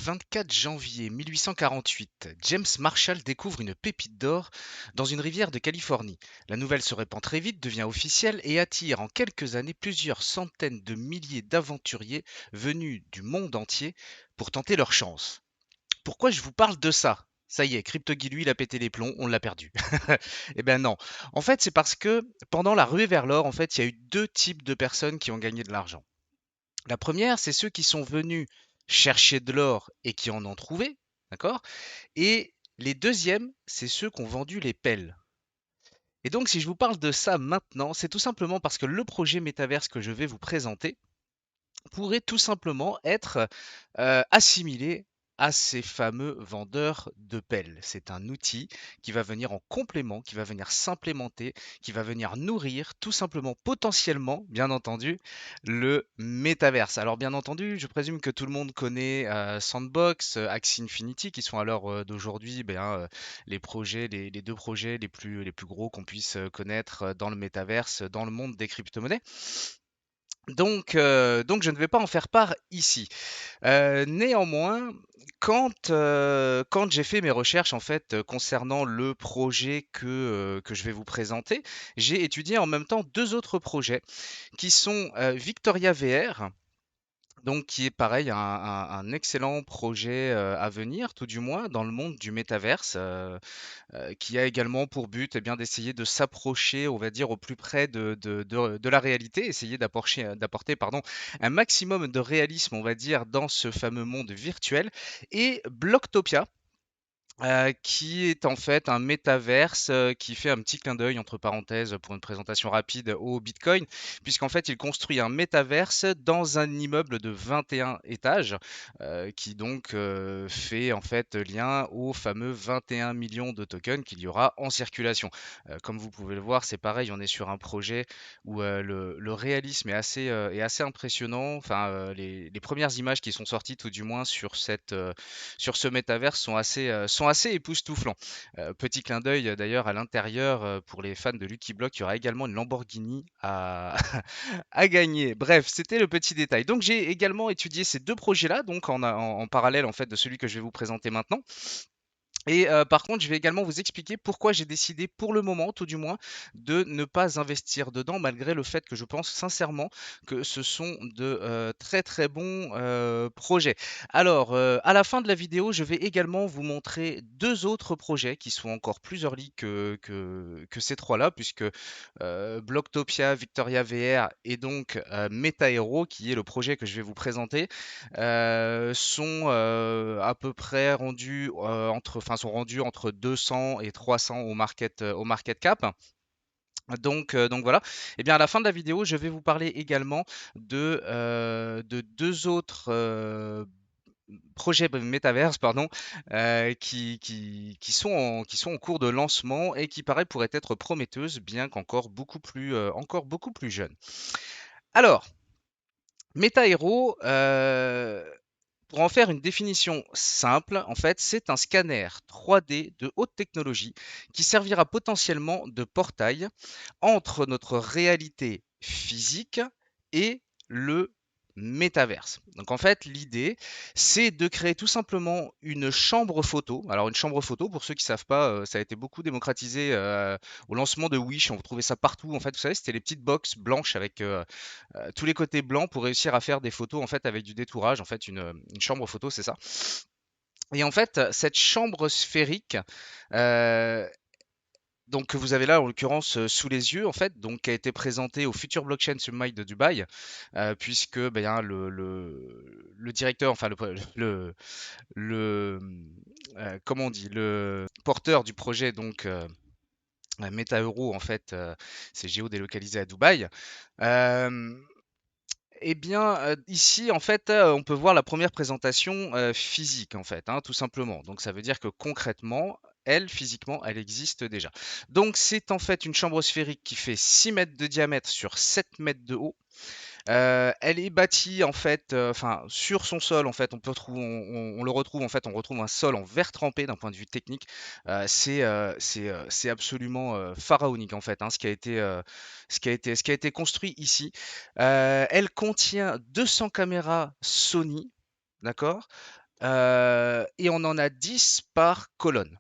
24 janvier 1848, James Marshall découvre une pépite d'or dans une rivière de Californie. La nouvelle se répand très vite, devient officielle et attire en quelques années plusieurs centaines de milliers d'aventuriers venus du monde entier pour tenter leur chance. Pourquoi je vous parle de ça? Ça y est, CryptoGui, lui, il a pété les plombs, on l'a perdu. Eh ben non. En fait, c'est parce que pendant la ruée vers l'or, en fait, il y a eu deux types de personnes qui ont gagné de l'argent. La première, c'est ceux qui sont venus chercher de l'or et qui en ont trouvé, d'accord? Et les deuxièmes, c'est ceux qui ont vendu les pelles. Et donc, si je vous parle de ça maintenant, c'est tout simplement parce que le projet métaverse que je vais vous présenter pourrait tout simplement être assimilé à ces fameux vendeurs de pelles. C'est un outil qui va venir en complément, qui va venir s'implémenter, qui va venir nourrir tout simplement, potentiellement, bien entendu, le métaverse. Alors bien entendu, je présume que tout le monde connaît Sandbox, Axie Infinity, qui sont à l'heure d'aujourd'hui les projets, les deux projets les plus gros qu'on puisse connaître dans le métaverse, dans le monde des crypto-monnaies. Donc je ne vais pas en faire part ici. Néanmoins, quand j'ai fait mes recherches en fait, concernant le projet que je vais vous présenter, j'ai étudié en même temps 2 autres projets qui sont, Victoria VR, donc qui est pareil un excellent projet, à venir, tout du moins dans le monde du métaverse, qui a également pour but, eh bien, d'essayer de s'approcher, on va dire, au plus près de la réalité, essayer d'apporter, pardon, un maximum de réalisme, on va dire, dans ce fameux monde virtuel. Et Blocktopia, qui est en fait un métaverse, qui fait un petit clin d'œil entre parenthèses pour une présentation rapide au Bitcoin, puisqu'en fait il construit un métaverse dans un immeuble de 21 étages, qui donc fait en fait lien aux fameux 21 millions de tokens qu'il y aura en circulation. Comme vous pouvez le voir, c'est pareil, on est sur un projet où le réalisme est assez impressionnant. Enfin, les premières images qui sont sorties, tout du moins sur ce métavers, sont assez époustouflants. Petit clin d'œil d'ailleurs à l'intérieur, pour les fans de Lucky Block, il y aura également une Lamborghini à, à gagner. Bref, c'était le petit détail. Donc j'ai également étudié ces deux projets-là, donc en parallèle en fait de celui que je vais vous présenter maintenant. Et par contre, je vais également vous expliquer pourquoi j'ai décidé, pour le moment, tout du moins, de ne pas investir dedans, malgré le fait que je pense sincèrement que ce sont de très très bons projets. Alors, à la fin de la vidéo, je vais également vous montrer deux autres projets qui sont encore plus early que ces trois-là, puisque Blocktopia, Victoria VR et donc MetaHero, qui est le projet que je vais vous présenter, sont à peu près rendus sont rendus entre 200 et 300 au market cap. Donc voilà. Et bien à la fin de la vidéo, je vais vous parler également de deux autres projets Metaverse, pardon, qui sont en cours de lancement et qui paraît pourraient être prometteuses, bien qu'encore beaucoup plus jeunes. Alors, MetaHero, pour en faire une définition simple, en fait, c'est un scanner 3D de haute technologie qui servira potentiellement de portail entre notre réalité physique et le métaverse. Donc en fait, l'idée, c'est de créer tout simplement une chambre photo. Alors une chambre photo, pour ceux qui ne savent pas, ça a été beaucoup démocratisé au lancement de Wish. On trouvait ça partout. En fait, vous savez, c'était les petites box blanches avec tous les côtés blancs pour réussir à faire des photos en fait avec du détourage. En fait, une chambre photo, c'est ça. Et en fait, cette chambre sphérique, euh, donc que vous avez là en l'occurrence sous les yeux en fait, donc qui a été présentée au Future Blockchain Summit de Dubaï, puisque ben, le directeur, enfin le comment on dit, le porteur du projet donc MetaEuro en fait, c'est géodélocalisé à Dubaï. Euh, Eh bien, ici, en fait, on peut voir la première présentation, physique, en fait, hein, tout simplement. Donc ça veut dire que concrètement, elle, physiquement, elle existe déjà. Donc c'est en fait une chambre sphérique qui fait 6 mètres de diamètre sur 7 mètres de haut. Elle est bâtie en fait, enfin sur son sol en fait, on le retrouve en fait, on retrouve un sol en verre trempé d'un point de vue technique. C'est absolument pharaonique en fait, hein, ce qui a été construit ici. Elle contient 200 caméras Sony, d'accord? et on en a 10 par colonne.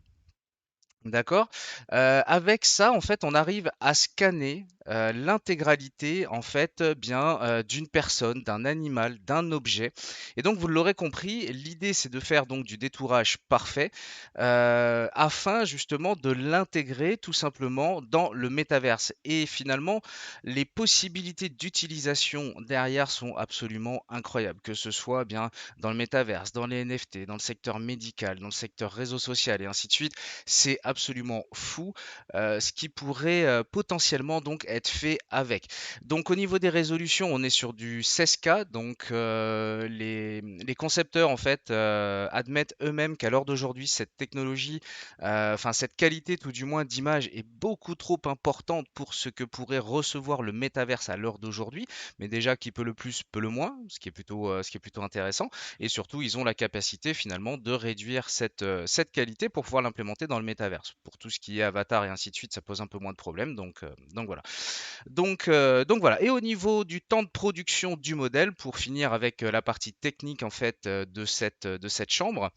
D'accord. Avec ça, en fait, on arrive à scanner, l'intégralité, en fait, bien, d'une personne, d'un animal, d'un objet et donc vous l'aurez compris, l'idée, c'est de faire donc du détourage parfait, afin justement de l'intégrer tout simplement dans le métaverse et finalement, les possibilités d'utilisation derrière sont absolument incroyables. Que ce soit, bien, dans le métaverse, dans les NFT, dans le secteur médical, dans le secteur réseau social et ainsi de suite. C'est absolument fou, ce qui pourrait, potentiellement donc être fait avec. Donc au niveau des résolutions, on est sur du 16K, donc les concepteurs en fait, admettent eux-mêmes qu'à l'heure d'aujourd'hui, cette technologie, enfin cette qualité tout du moins d'image est beaucoup trop importante pour ce que pourrait recevoir le métaverse à l'heure d'aujourd'hui. Mais déjà qui peut le plus, peut le moins, ce qui est plutôt intéressant. Et surtout, ils ont la capacité finalement de réduire cette qualité pour pouvoir l'implémenter dans le métaverse. Pour tout ce qui est avatar et ainsi de suite, ça pose un peu moins de problèmes. Donc voilà. Donc voilà. Et au niveau du temps de production du modèle, pour finir avec la partie technique en fait de cette chambre.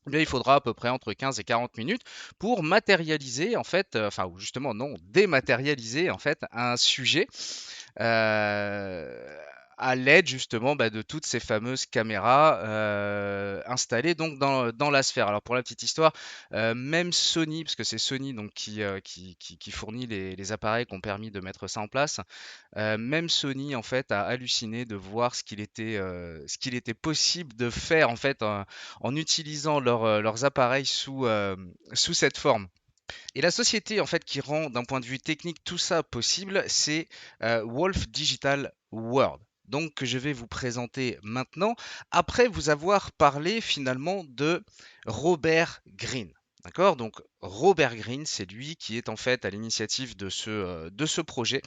Eh bien, il faudra à peu près entre 15 et 40 minutes pour matérialiser en fait, enfin ou justement non, dématérialiser en fait un sujet euh, à l'aide justement de toutes ces fameuses caméras installées donc dans la sphère. Alors pour la petite histoire, même Sony, parce que c'est Sony donc qui fournit les appareils qui ont permis de mettre ça en place, même Sony en fait a halluciné de voir ce qu'il était possible de faire en fait en utilisant leurs appareils sous cette forme. Et la société en fait qui rend d'un point de vue technique tout ça possible, c'est Wolf Digital World. Donc que je vais vous présenter maintenant, après vous avoir parlé finalement de Robert Greene. D'accord. Donc Robert Greene, c'est lui qui est en fait à l'initiative de ce projet.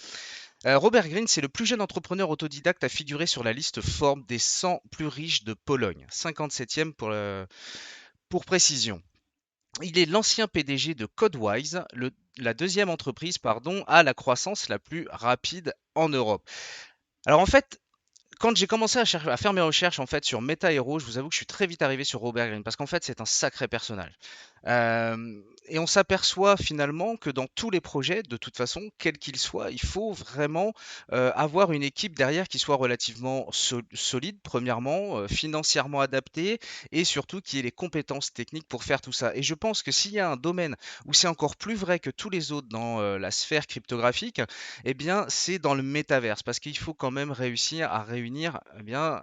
Robert Greene, c'est le plus jeune entrepreneur autodidacte à figurer sur la liste Forbes des 100 plus riches de Pologne, 57e pour précision. Il est l'ancien PDG de Codewise, la deuxième entreprise pardon, à la croissance la plus rapide en Europe. Alors en fait, quand j'ai commencé à faire mes recherches en fait sur Meta Hero, je vous avoue que je suis très vite arrivé sur Robert Greene parce qu'en fait c'est un sacré personnage. Et on s'aperçoit finalement que dans tous les projets, de toute façon, quels qu'ils soient, il faut vraiment avoir une équipe derrière qui soit relativement solide, premièrement, financièrement adaptée et surtout qui ait les compétences techniques pour faire tout ça. Et je pense que s'il y a un domaine où c'est encore plus vrai que tous les autres dans la sphère cryptographique, eh bien, c'est dans le métaverse, parce qu'il faut quand même réussir à réunir, eh bien,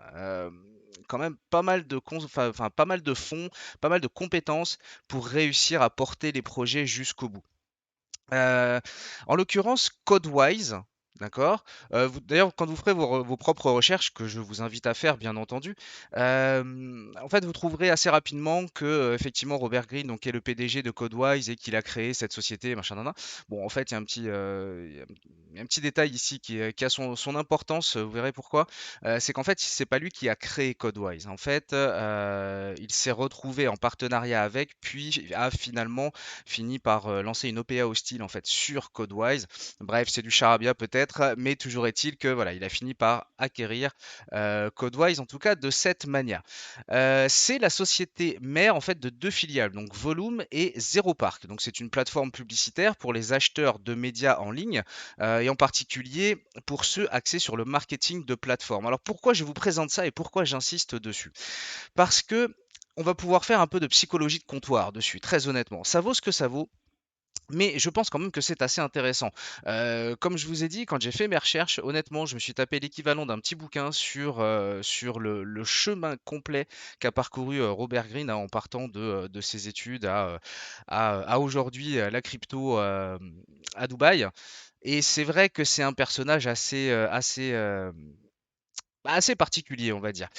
quand même pas mal de enfin, pas mal de fonds, pas mal de compétences pour réussir à porter les projets jusqu'au bout. Heu, En l'occurrence, Codewise, d'accord? D'ailleurs, quand vous ferez vos propres recherches, que je vous invite à faire, bien entendu, en fait, vous trouverez assez rapidement que, effectivement, Robert Greene, donc, est le PDG de Codewise et qu'il a créé cette société, machin nin nin. Bon, en fait, il y a un petit détail ici qui a son importance, vous verrez pourquoi. C'est qu'en fait, c'est pas lui qui a créé Codewise. En fait, il s'est retrouvé en partenariat avec, puis a finalement fini par lancer une OPA hostile en fait sur Codewise. Bref, c'est du charabia peut-être, mais toujours est-il que voilà, il a fini par acquérir Codewise en tout cas de cette manière. C'est la société mère en fait de deux filiales, donc Volume et Zero Park. Donc c'est une plateforme publicitaire pour les acheteurs de médias en ligne et en particulier pour ceux axés sur le marketing de plateforme. Alors pourquoi je vous présente ça et pourquoi j'insiste dessus? Parce que on va pouvoir faire un peu de psychologie de comptoir dessus, très honnêtement. Ça vaut ce que ça vaut. Mais je pense quand même que c'est assez intéressant. Comme je vous ai dit, quand j'ai fait mes recherches, honnêtement, je me suis tapé l'équivalent d'un petit bouquin sur le chemin complet qu'a parcouru Robert Greene, hein, en partant de ses études à aujourd'hui la crypto à Dubaï. Et c'est vrai que c'est un personnage assez particulier, on va dire.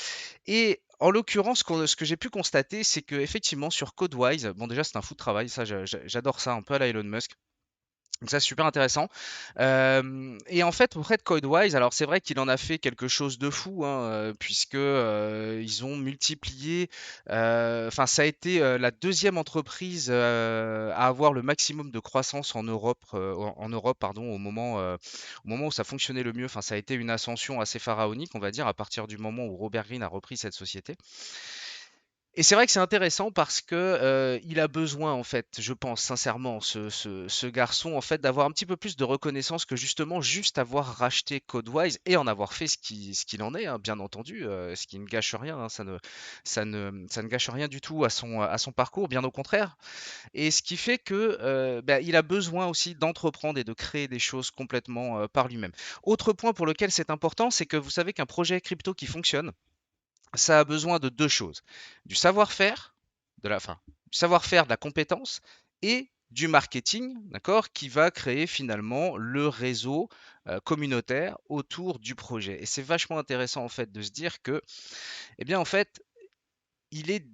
Et en l'occurrence, ce que j'ai pu constater, c'est que effectivement sur Codewise, bon déjà c'est un fou de travail, ça j'adore ça, un peu à la Elon Musk. Donc ça, c'est super intéressant. Et en fait, auprès de Codewise, alors c'est vrai qu'il en a fait quelque chose de fou, hein, puisque ils ont multiplié. Enfin, ça a été la deuxième entreprise à avoir le maximum de croissance en Europe, en Europe, pardon, au moment où ça fonctionnait le mieux. Enfin, ça a été une ascension assez pharaonique, on va dire, à partir du moment où Robert Greene a repris cette société. Et c'est vrai que c'est intéressant parce que, il a besoin en fait, je pense sincèrement ce garçon en fait d'avoir un petit peu plus de reconnaissance que justement juste avoir racheté Codewise et en avoir fait ce qu'il en est, hein, bien entendu, ce qui ne gâche rien, hein, ça ne gâche rien du tout à son parcours, bien au contraire. Et ce qui fait que, bah, il a besoin aussi d'entreprendre et de créer des choses complètement, par lui-même. Autre point pour lequel c'est important, c'est que vous savez qu'un projet crypto qui fonctionne, ça a besoin de 2 choses: du savoir-faire, du savoir-faire, de la compétence et du marketing, d'accord? Qui va créer finalement le réseau, communautaire autour du projet et c'est vachement intéressant en fait de se dire que, eh bien en fait, ils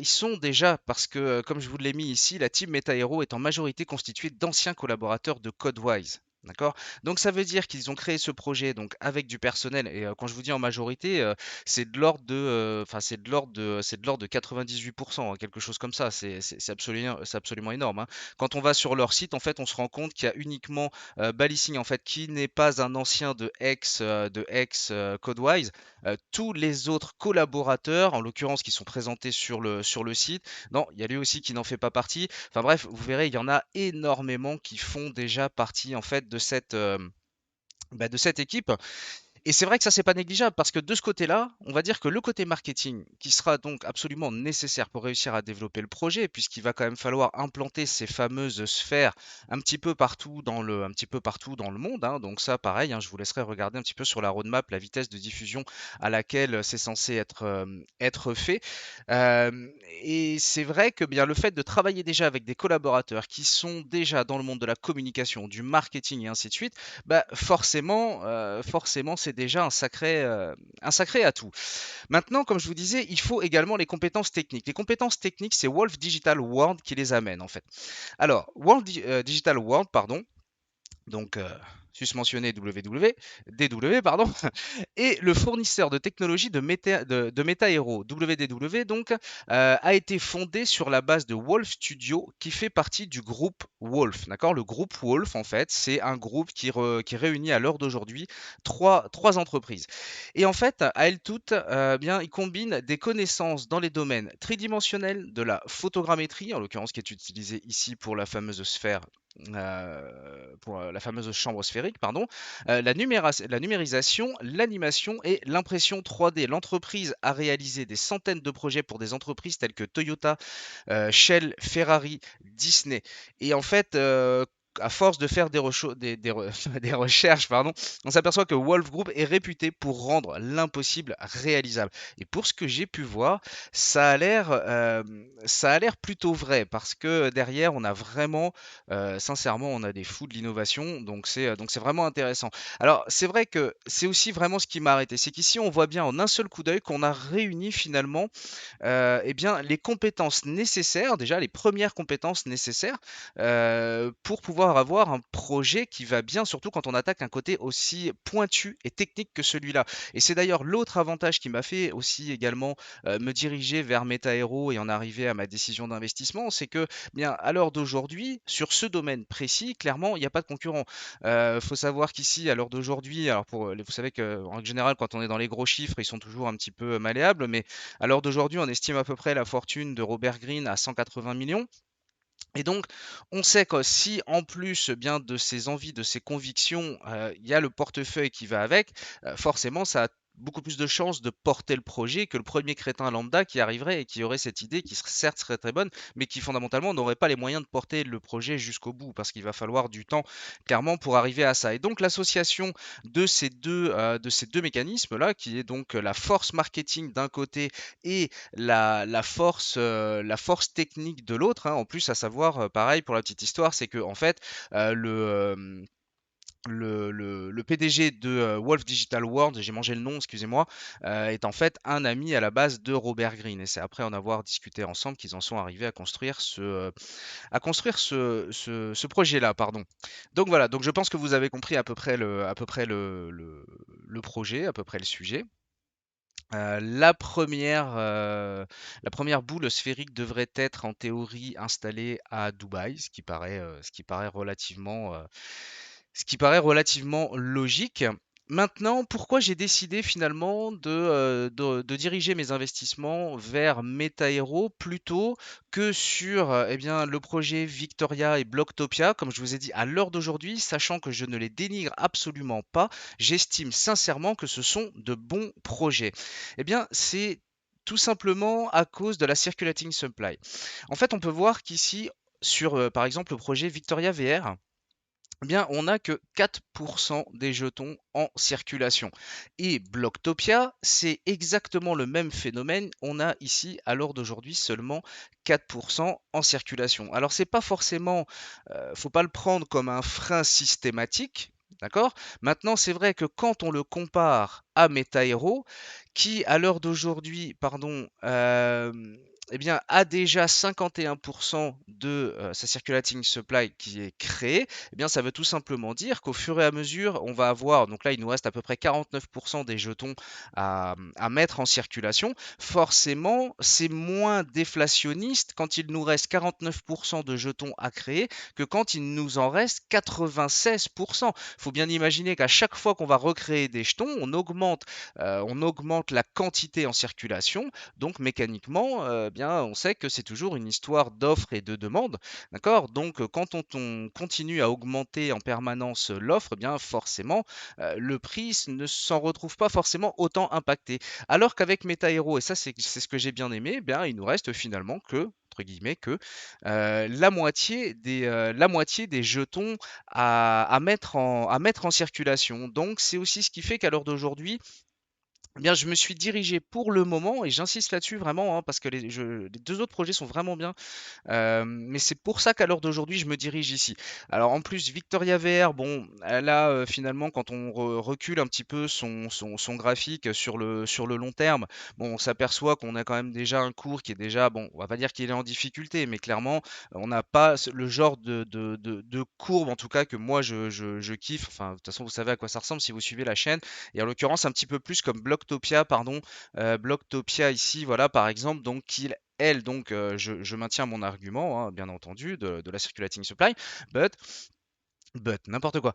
sont déjà parce que, comme je vous l'ai mis ici, la team MetaHero est en majorité constituée d'anciens collaborateurs de Codewise. D'accord? Donc ça veut dire qu'ils ont créé ce projet donc avec du personnel et quand je vous dis en majorité, c'est de l'ordre de, enfin c'est de l'ordre de 98%, hein, quelque chose comme ça. C'est absolument énorme, hein. Quand on va sur leur site, en fait, on se rend compte qu'il y a uniquement Balissing en fait qui n'est pas un ancien de ex Codewise. Tous les autres collaborateurs, en l'occurrence qui sont présentés sur le site, non, il y a lui aussi qui n'en fait pas partie. Enfin bref, vous verrez, il y en a énormément qui font déjà partie en fait de cette équipe. Et c'est vrai que ça, c'est pas négligeable parce que de ce côté-là, on va dire que le côté marketing, qui sera donc absolument nécessaire pour réussir à développer le projet, puisqu'il va quand même falloir implanter ces fameuses sphères un petit peu partout dans le monde, hein. Donc ça, pareil, hein, je vous laisserai regarder un petit peu sur la roadmap la vitesse de diffusion à laquelle c'est censé être fait. Et c'est vrai que bien le fait de travailler déjà avec des collaborateurs qui sont déjà dans le monde de la communication, du marketing et ainsi de suite, bah, forcément, c'est déjà un sacré atout. Maintenant, comme je vous disais, il faut également les compétences techniques. Les compétences techniques, c'est Wolf Digital World qui les amène en fait. Alors, Digital World, pardon, donc susmentionné DW, pardon, et le fournisseur de technologie de MetaHero, WDW, donc, a été fondé sur la base de Wolf Studio, qui fait partie du groupe Wolf. D'accord? Le groupe Wolf, en fait, c'est un groupe qui réunit à l'heure d'aujourd'hui trois entreprises. Et en fait, à elles toutes, bien, ils combinent des connaissances dans les domaines tridimensionnels, de la photogrammétrie, en l'occurrence qui est utilisée ici pour la fameuse chambre sphérique, pardon, la numérisation, l'animation et l'impression 3D. L'entreprise a réalisé des centaines de projets pour des entreprises telles que Toyota, Shell, Ferrari, Disney. Et en fait, à force de faire des recherches, pardon, on s'aperçoit que Wolf Group est réputé pour rendre l'impossible réalisable. Et pour ce que j'ai pu voir, ça a l'air plutôt vrai parce que derrière, on a vraiment, sincèrement, on a des fous de l'innovation. Donc c'est vraiment intéressant. Alors, c'est vrai que c'est aussi vraiment ce qui m'a arrêté. C'est qu'ici, on voit bien en un seul coup d'œil qu'on a réuni finalement eh bien, les compétences nécessaires, déjà les premières compétences nécessaires pour pouvoir avoir un projet qui va bien, surtout quand on attaque un côté aussi pointu et technique que celui-là. Et c'est d'ailleurs l'autre avantage qui m'a fait aussi également me diriger vers MetaHero et en arriver à ma décision d'investissement, c'est que bien à l'heure d'aujourd'hui, sur ce domaine précis, clairement, il n'y a pas de concurrent. Faut savoir qu'ici, à l'heure d'aujourd'hui, alors vous savez qu'en règle générale, quand on est dans les gros chiffres, ils sont toujours un petit peu malléables, mais à l'heure d'aujourd'hui, on estime à peu près la fortune de Robert Greene à 180 millions. Et donc, on sait que si en plus bien de ses envies, de ses convictions, il y a le portefeuille qui va avec, forcément, ça a beaucoup plus de chances de porter le projet que le premier crétin lambda qui arriverait et qui aurait cette idée qui certes serait très bonne, mais qui fondamentalement n'aurait pas les moyens de porter le projet jusqu'au bout, parce qu'il va falloir du temps clairement pour arriver à ça. Et donc l'association de ces deux mécanismes-là, qui est donc la force marketing d'un côté et la force technique de l'autre, hein, en plus, à savoir, pareil pour la petite histoire, c'est que en fait, le PDG de Wolf Digital World, j'ai mangé le nom, excusez-moi, est en fait un ami à la base de Robert Greene. Et c'est après en avoir discuté ensemble qu'ils en sont arrivés à construire ce projet-là, pardon. Donc voilà, donc je pense que vous avez compris à peu près le projet, à peu près le sujet. La première boule sphérique devrait être en théorie installée à Dubaï, ce qui paraît relativement logique. Maintenant, pourquoi j'ai décidé finalement de diriger mes investissements vers Metairo plutôt que sur eh bien, le projet Victoria et Blocktopia, comme je vous ai dit à l'heure d'aujourd'hui, sachant que je ne les dénigre absolument pas, j'estime sincèrement que ce sont de bons projets. Eh bien, c'est tout simplement à cause de la circulating supply. En fait, on peut voir qu'ici, sur par exemple le projet Victoria VR, eh bien, on n'a que 4% des jetons en circulation. Et Blocktopia, c'est exactement le même phénomène. On a ici, à l'heure d'aujourd'hui, seulement 4% en circulation. Alors, c'est pas forcément, faut pas le prendre comme un frein systématique. D'accord? Maintenant, c'est vrai que quand on le compare à Metairo, qui à l'heure d'aujourd'hui, pardon, eh bien, a déjà 51% de sa circulating supply qui est créée, eh bien, ça veut tout simplement dire qu'au fur et à mesure, on va avoir, donc là, il nous reste à peu près 49% des jetons à mettre en circulation. Forcément, c'est moins déflationniste quand il nous reste 49% de jetons à créer que quand il nous en reste 96%. Il faut bien imaginer qu'à chaque fois qu'on va recréer des jetons, on augmente la quantité en circulation. Donc mécaniquement, bien, on sait que c'est toujours une histoire d'offre et de demande. D'accord? Donc, quand on continue à augmenter en permanence l'offre, eh bien forcément, le prix ne s'en retrouve pas forcément autant impacté. Alors qu'avec Metairo, et ça c'est ce que j'ai bien aimé, eh bien il nous reste finalement que entre guillemets que la moitié des jetons à mettre en circulation. Donc c'est aussi ce qui fait qu'à l'heure d'aujourd'hui, eh bien, je me suis dirigé pour le moment, et j'insiste là-dessus vraiment, hein, parce que les deux autres projets sont vraiment bien, mais c'est pour ça qu'à l'heure d'aujourd'hui, je me dirige ici. Alors en plus, Victoria VR, bon, elle a finalement, quand on recule un petit peu son graphique sur le long terme, bon, on s'aperçoit qu'on a quand même déjà un cours qui est déjà, bon, on va pas dire qu'il est en difficulté, mais clairement, on n'a pas le genre de courbe, en tout cas, que moi je kiffe. Enfin, de toute façon, vous savez à quoi ça ressemble si vous suivez la chaîne. Et en l'occurrence, un petit peu plus comme Blocktopia, pardon, Blocktopia ici, voilà, par exemple, donc qui elle, donc, je maintiens mon argument, hein, bien entendu, de la circulating supply, but n'importe quoi.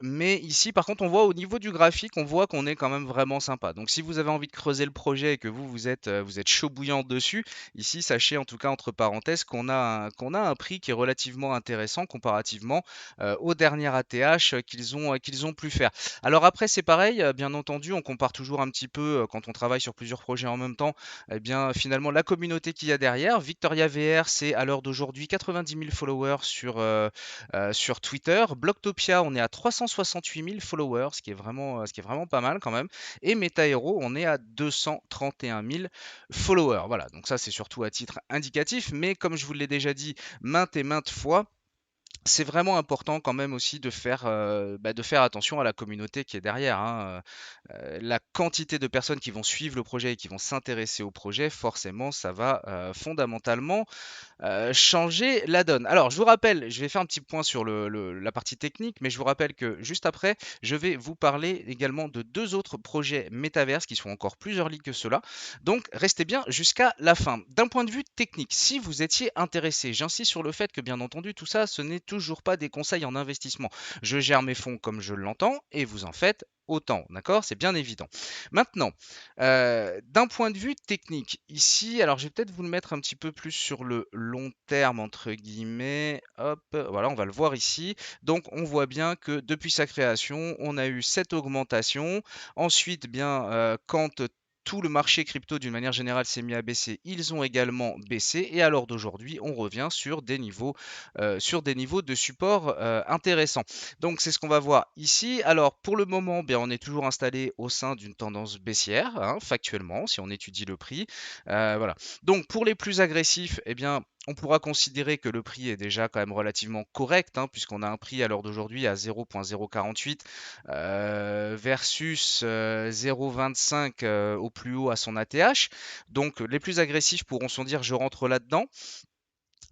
Mais ici, par contre, on voit au niveau du graphique, on voit qu'on est quand même vraiment sympa. Donc, si vous avez envie de creuser le projet et que vous êtes chaud bouillant dessus, ici, sachez en tout cas entre parenthèses qu'on a un prix qui est relativement intéressant comparativement aux dernières ATH qu'ils ont pu faire. Alors après, c'est pareil, bien entendu, on compare toujours un petit peu quand on travaille sur plusieurs projets en même temps. Eh bien, finalement, la communauté qu'il y a derrière. Victoria VR, c'est à l'heure d'aujourd'hui 90 000 followers sur Twitter. Blocktopia, on est à 368 000 followers, ce qui est vraiment pas mal quand même. Et MetaHero, on est à 231 000 followers. Voilà, donc ça c'est surtout à titre indicatif, mais comme je vous l'ai déjà dit maintes et maintes fois, c'est vraiment important quand même aussi de faire attention à la communauté qui est derrière, hein. La quantité de personnes qui vont suivre le projet et qui vont s'intéresser au projet, forcément, ça va fondamentalement changer la donne. Alors, je vous rappelle, je vais faire un petit point sur la partie technique, mais je vous rappelle que juste après, je vais vous parler également de deux autres projets métaverses qui sont encore plus early que cela. Donc, restez bien jusqu'à la fin. D'un point de vue technique, si vous étiez intéressé, j'insiste sur le fait que, bien entendu, tout ça, ce n'est toujours pas des conseils en investissement. Je gère mes fonds comme je l'entends et vous en faites autant, d'accord? C'est bien évident. Maintenant, d'un point de vue technique, ici, alors je vais peut-être vous le mettre un petit peu plus sur le long terme, entre guillemets. Hop, voilà, on va le voir ici. Donc, on voit bien que depuis sa création, on a eu cette augmentation. Ensuite, bien, quand tout le marché crypto d'une manière générale s'est mis à baisser, ils ont également baissé. Et à l'heure d'aujourd'hui, on revient sur des niveaux de support intéressants. Donc c'est ce qu'on va voir ici. Alors pour le moment, bien, on est toujours installé au sein d'une tendance baissière, hein, factuellement, si on étudie le prix. Voilà. Donc pour les plus agressifs, eh bien, on pourra considérer que le prix est déjà quand même relativement correct, hein, puisqu'on a un prix à l'heure d'aujourd'hui à 0,048 versus 0,25 au plus haut à son ATH. Donc les plus agressifs pourront se dire je rentre là-dedans.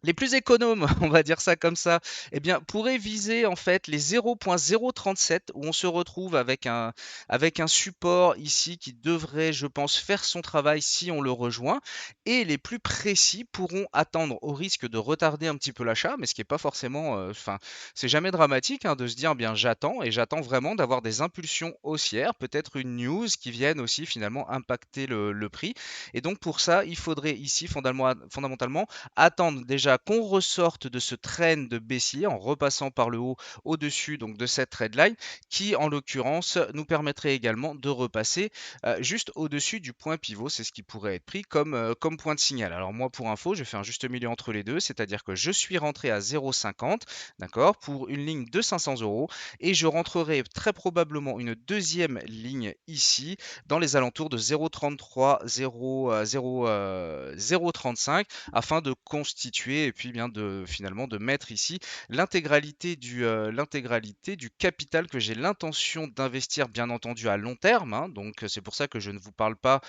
Les plus économes, on va dire ça comme ça, eh bien, pourraient viser en fait les 0.037 où on se retrouve avec un support ici qui devrait, je pense, faire son travail si on le rejoint. Et les plus précis pourront attendre au risque de retarder un petit peu l'achat, mais ce qui n'est pas forcément, enfin, c'est jamais dramatique hein, de se dire, bien, j'attends et j'attends vraiment d'avoir des impulsions haussières, peut-être une news qui vienne aussi finalement impacter le prix. Et donc pour ça, il faudrait ici fondamentalement attendre déjà qu'on ressorte de ce trend de baissier en repassant par le haut au-dessus donc de cette trendline qui en l'occurrence nous permettrait également de repasser juste au-dessus du point pivot. C'est ce qui pourrait être pris comme point de signal. Alors moi pour info, je fais un juste milieu entre les deux, c'est-à-dire que je suis rentré à 0,50, d'accord, pour une ligne de 500 euros et je rentrerai très probablement une deuxième ligne ici dans les alentours de 0,33, 0,35 afin de constituer et puis bien de finalement de mettre ici l'intégralité du capital que j'ai l'intention d'investir bien entendu à long terme, hein. Donc c'est pour ça que je ne vous parle pas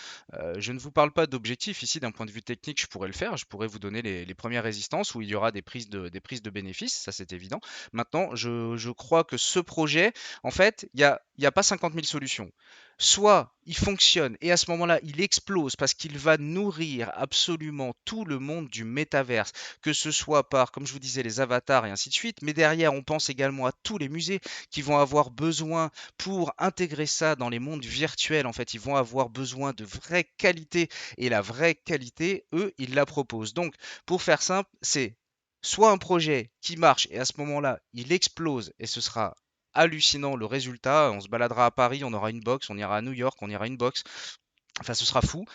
d'objectifs ici d'un point de vue technique. Je pourrais le faire, je pourrais vous donner les premières résistances où il y aura des prises de bénéfices, ça c'est évident. Maintenant, je crois que ce projet, en fait, il y a pas 50 000 solutions. Soit il fonctionne et à ce moment-là, il explose parce qu'il va nourrir absolument tout le monde du métaverse, que ce soit par, comme je vous disais, les avatars et ainsi de suite. Mais derrière, on pense également à tous les musées qui vont avoir besoin pour intégrer ça dans les mondes virtuels. En fait, ils vont avoir besoin de vraie qualité et la vraie qualité, eux, ils la proposent. Donc, pour faire simple, c'est soit un projet qui marche et à ce moment-là, il explose et ce sera hallucinant le résultat. On se baladera à Paris, on aura une box, on ira à New York, on ira une box. Enfin, ce sera fou.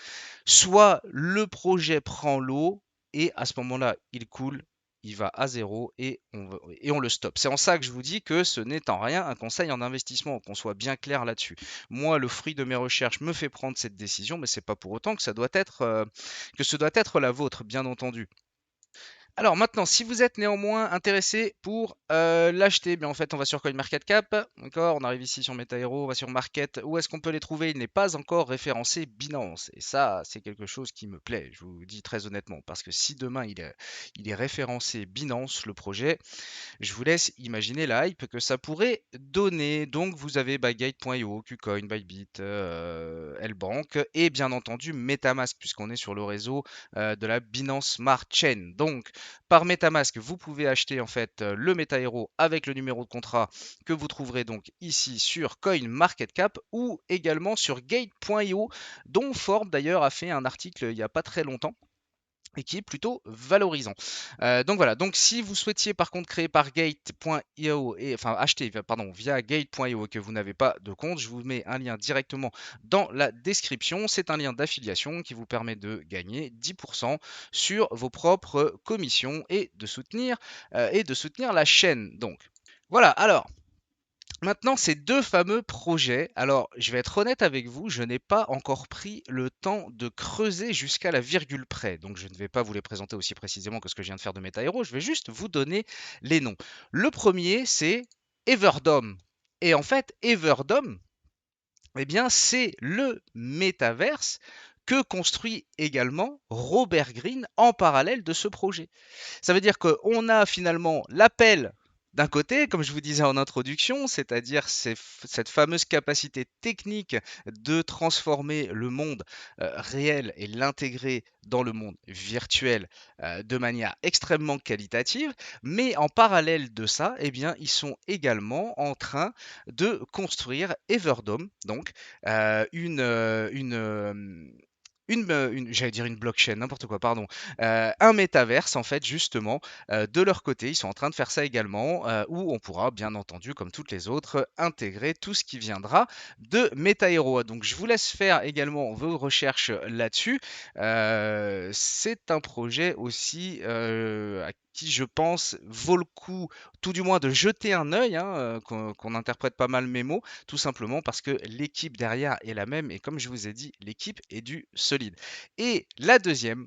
Soit le projet prend l'eau et à ce moment-là, il coule, il va à zéro et on le stoppe. C'est en ça que je vous dis que ce n'est en rien un conseil en investissement, qu'on soit bien clair là-dessus. Moi, le fruit de mes recherches me fait prendre cette décision, mais c'est pas pour autant que que ce doit être la vôtre, bien entendu. Alors maintenant, si vous êtes néanmoins intéressé pour l'acheter, bien en fait, on va sur CoinMarketCap, d'accord? On arrive ici sur MetaHero, on va sur Market. Où est-ce qu'on peut les trouver? Il n'est pas encore référencé Binance. Et ça, c'est quelque chose qui me plaît, je vous dis très honnêtement. Parce que si demain il est référencé Binance, le projet, je vous laisse imaginer la hype que ça pourrait donner. Donc, vous avez Gate.io, KuCoin, Bybit, Lbank et bien entendu MetaMask, puisqu'on est sur le réseau de la Binance Smart Chain. Donc, par MetaMask, vous pouvez acheter en fait le MetaHero avec le numéro de contrat que vous trouverez donc ici sur CoinMarketCap ou également sur Gate.io, dont Forbes d'ailleurs a fait un article il n'y a pas très longtemps et qui est plutôt valorisant. Donc voilà, donc si vous souhaitiez par contre créer par Gate.io et enfin acheter pardon via Gate.io et que vous n'avez pas de compte, je vous mets un lien directement dans la description. C'est un lien d'affiliation qui vous permet de gagner 10% sur vos propres commissions et de soutenir la chaîne. Donc voilà, alors maintenant, ces deux fameux projets, alors je vais être honnête avec vous, je n'ai pas encore pris le temps de creuser jusqu'à la virgule près. Donc je ne vais pas vous les présenter aussi précisément que ce que je viens de faire de MetaHero, je vais juste vous donner les noms. Le premier, c'est Everdome. Et en fait, Everdome, eh bien, c'est le métaverse que construit également Robert Greene en parallèle de ce projet. Ça veut dire qu'on a finalement l'appel d'un côté, comme je vous disais en introduction, c'est-à-dire cette fameuse capacité technique de transformer le monde réel et l'intégrer dans le monde virtuel de manière extrêmement qualitative, mais en parallèle de ça, eh bien, ils sont également en train de construire Everdome, donc j'allais dire une blockchain, n'importe quoi, pardon, un métaverse en fait justement de leur côté, ils sont en train de faire ça également, où on pourra bien entendu, comme toutes les autres, intégrer tout ce qui viendra de MetaHero. Donc je vous laisse faire également vos recherches là-dessus. C'est un projet aussi à qui je pense vaut le coup, tout du moins de jeter un œil, hein, qu'on interprète pas mal mes mots, tout simplement parce que l'équipe derrière est la même et comme je vous ai dit, l'équipe est du solide. Et la deuxième,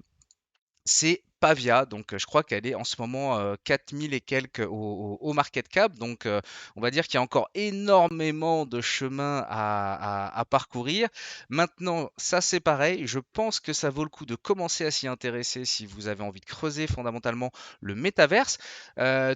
c'est Pavia, donc je crois qu'elle est en ce moment 4000 et quelques au market cap, donc on va dire qu'il y a encore énormément de chemin à parcourir. Maintenant, ça c'est pareil, je pense que ça vaut le coup de commencer à s'y intéresser si vous avez envie de creuser fondamentalement le métaverse,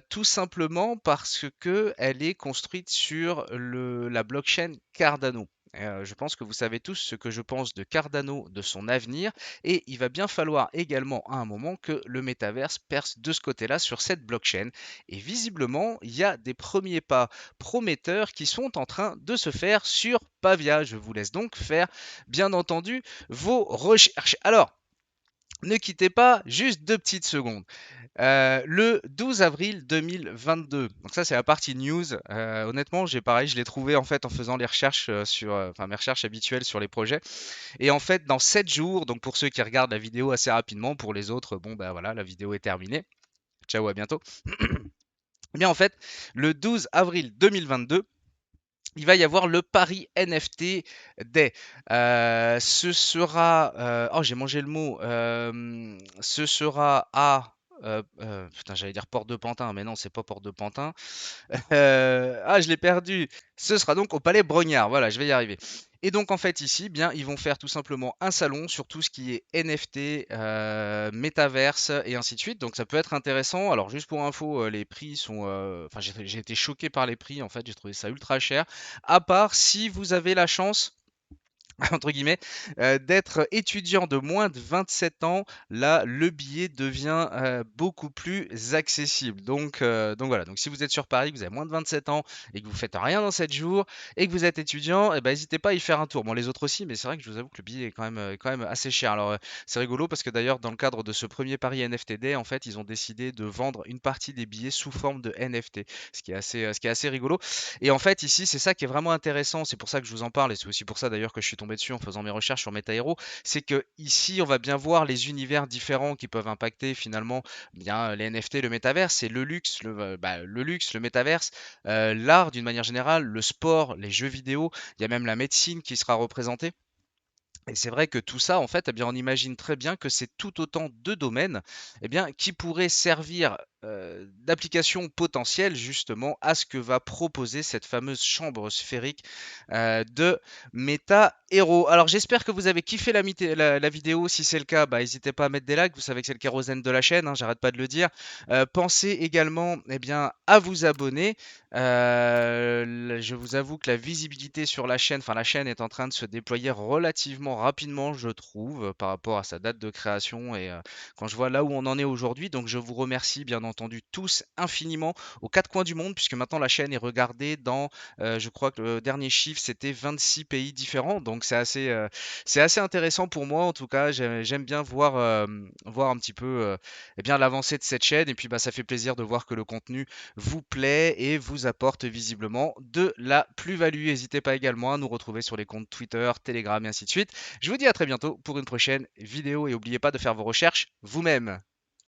tout simplement parce que elle est construite sur la blockchain Cardano. Je pense que vous savez tous ce que je pense de Cardano, de son avenir. Et il va bien falloir également à un moment que le métaverse perce de ce côté-là sur cette blockchain. Et visiblement, il y a des premiers pas prometteurs qui sont en train de se faire sur Pavia. Je vous laisse donc faire, bien entendu, vos recherches. Alors, ne quittez pas, juste 2 petites secondes. Le 12 avril 2022. Donc ça, c'est la partie news. Honnêtement, j'ai pareil, je l'ai trouvé en fait en faisant les recherches enfin mes recherches habituelles sur les projets. Et en fait, dans 7 jours, donc pour ceux qui regardent la vidéo assez rapidement, pour les autres, bon ben voilà, la vidéo est terminée. Ciao, à bientôt. Eh bien en fait, le 12 avril 2022, il va y avoir le Paris NFT Day. Ce sera, oh j'ai mangé le mot, ce sera à, putain j'allais dire Porte de Pantin, mais non c'est pas Porte de Pantin. Ah, je l'ai perdu. Ce sera donc au Palais Brognard. Voilà, je vais y arriver. Et donc en fait ici, bien, ils vont faire tout simplement un salon sur tout ce qui est NFT, métaverse et ainsi de suite. Donc ça peut être intéressant. Alors juste pour info, les prix sont, enfin j'ai été choqué par les prix. En fait, j'ai trouvé ça ultra cher. À part si vous avez la chance entre guillemets, d'être étudiant de moins de 27 ans, là, le billet devient beaucoup plus accessible. Donc voilà, donc si vous êtes sur Paris, que vous avez moins de 27 ans et que vous faites rien dans 7 jours et que vous êtes étudiant, eh ben, n'hésitez pas à y faire un tour. Bon, les autres aussi, mais c'est vrai que je vous avoue que le billet est quand même assez cher. Alors, c'est rigolo parce que d'ailleurs, dans le cadre de ce premier Paris NFT Day, en fait, ils ont décidé de vendre une partie des billets sous forme de NFT, ce qui est assez rigolo. Et en fait, ici, c'est ça qui est vraiment intéressant. C'est pour ça que je vous en parle, et c'est aussi pour ça d'ailleurs que je suis tombé dessus en faisant mes recherches sur MetaHero. C'est que ici, on va bien voir les univers différents qui peuvent impacter finalement bien les NFT, le métaverse, et le luxe, le métaverse, l'art d'une manière générale, le sport, les jeux vidéo. Il y a même la médecine qui sera représentée. Et c'est vrai que tout ça, en fait, eh bien, on imagine très bien que c'est tout autant de domaines, eh bien, qui pourraient servir d'application potentielle justement à ce que va proposer cette fameuse chambre sphérique de Meta Hero. Alors j'espère que vous avez kiffé la vidéo. Si c'est le cas, bah, n'hésitez pas à mettre des likes. Vous savez que c'est le kérosène de la chaîne, hein, j'arrête pas de le dire. Pensez également eh bien, à vous abonner. Je vous avoue que la visibilité sur la chaîne, enfin la chaîne est en train de se déployer relativement rapidement, je trouve, par rapport à sa date de création et quand je vois là où on en est aujourd'hui. Donc je vous remercie bien entendu tous infiniment aux 4 coins du monde, puisque maintenant la chaîne est regardée dans, je crois que le dernier chiffre c'était 26 pays différents. Donc c'est assez intéressant pour moi en tout cas. J'aime bien voir, voir un petit peu eh bien l'avancée de cette chaîne et puis bah, ça fait plaisir de voir que le contenu vous plaît et vous apporte visiblement de la plus-value. N'hésitez pas également à nous retrouver sur les comptes Twitter, Telegram et ainsi de suite. Je vous dis à très bientôt pour une prochaine vidéo et n'oubliez pas de faire vos recherches vous-même.